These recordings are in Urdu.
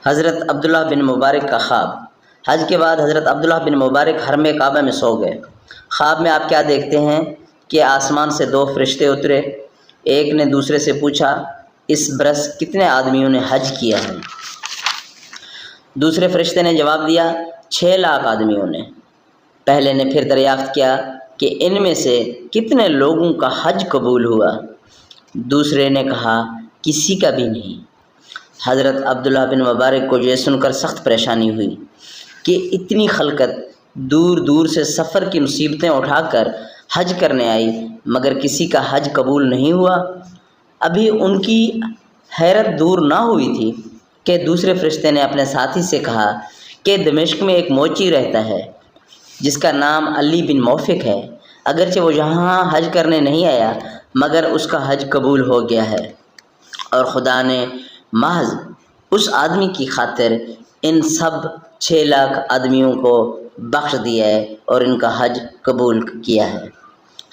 حضرت عبداللہ بن مبارک کا خواب۔ حج کے بعد حضرت عبداللہ بن مبارک حرم کعبہ میں سو گئے۔ خواب میں آپ کیا دیکھتے ہیں کہ آسمان سے دو فرشتے اترے۔ ایک نے دوسرے سے پوچھا، اس برس کتنے آدمیوں نے حج کیا ہے؟ دوسرے فرشتے نے جواب دیا، 6 لاکھ آدمیوں نے۔ پہلے نے پھر دریافت کیا کہ ان میں سے کتنے لوگوں کا حج قبول ہوا؟ دوسرے نے کہا، کسی کا بھی نہیں۔ حضرت عبداللہ بن مبارک کو یہ سن کر سخت پریشانی ہوئی کہ اتنی خلقت دور دور سے سفر کی مصیبتیں اٹھا کر حج کرنے آئی مگر کسی کا حج قبول نہیں ہوا۔ ابھی ان کی حیرت دور نہ ہوئی تھی کہ دوسرے فرشتے نے اپنے ساتھی سے کہا کہ دمشق میں ایک موچی رہتا ہے جس کا نام علی بن موفق ہے، اگرچہ وہ یہاں حج کرنے نہیں آیا مگر اس کا حج قبول ہو گیا ہے، اور خدا نے محض اس آدمی کی خاطر ان سب 6 لاکھ آدمیوں کو بخش دیا ہے اور ان کا حج قبول کیا ہے۔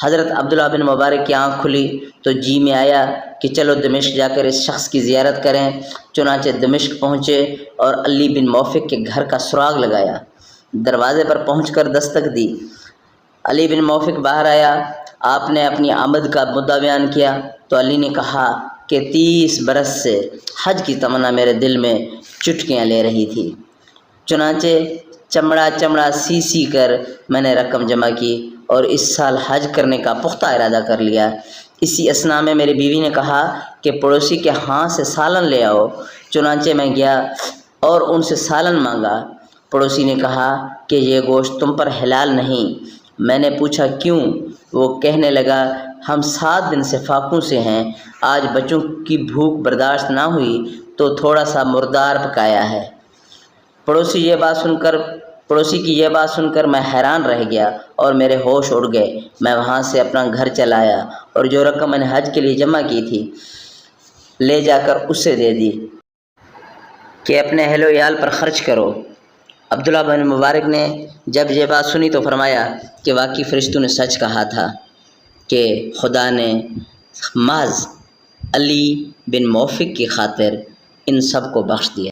حضرت عبداللہ بن مبارک کی آنکھ کھلی تو جی میں آیا کہ چلو دمشق جا کر اس شخص کی زیارت کریں۔ چنانچہ دمشق پہنچے اور علی بن موفق کے گھر کا سراغ لگایا۔ دروازے پر پہنچ کر دستک دی۔ علی بن موفق باہر آیا۔ آپ نے اپنی آمد کا مدعا بیان کیا تو علی نے کہا کہ 30 برس سے حج کی تمنا میرے دل میں چٹکیاں لے رہی تھی، چنانچہ چمڑا سی کر میں نے رقم جمع کی اور اس سال حج کرنے کا پختہ ارادہ کر لیا۔ اسی اثناء میں میری بیوی نے کہا کہ پڑوسی کے ہاں سے سالن لے آؤ۔ چنانچہ میں گیا اور ان سے سالن مانگا۔ پڑوسی نے کہا کہ یہ گوشت تم پر حلال نہیں۔ میں نے پوچھا کیوں؟ وہ کہنے لگا، ہم 7 دن سے فاقوں سے ہیں، آج بچوں کی بھوک برداشت نہ ہوئی تو تھوڑا سا مردار پکایا ہے۔ پڑوسی کی یہ بات سن کر میں حیران رہ گیا اور میرے ہوش اڑ گئے۔ میں وہاں سے اپنا گھر چلا آیا اور جو رقم میں نے حج کے لیے جمع کی تھی لے جا کر اسے دے دی کہ اپنے اہل و عیال پر خرچ کرو۔ عبداللہ بن مبارک نے جب یہ بات سنی تو فرمایا کہ واقعی فرشتوں نے سچ کہا تھا کہ خدا نے محض علی بن موفق کی خاطر ان سب کو بخش دیا۔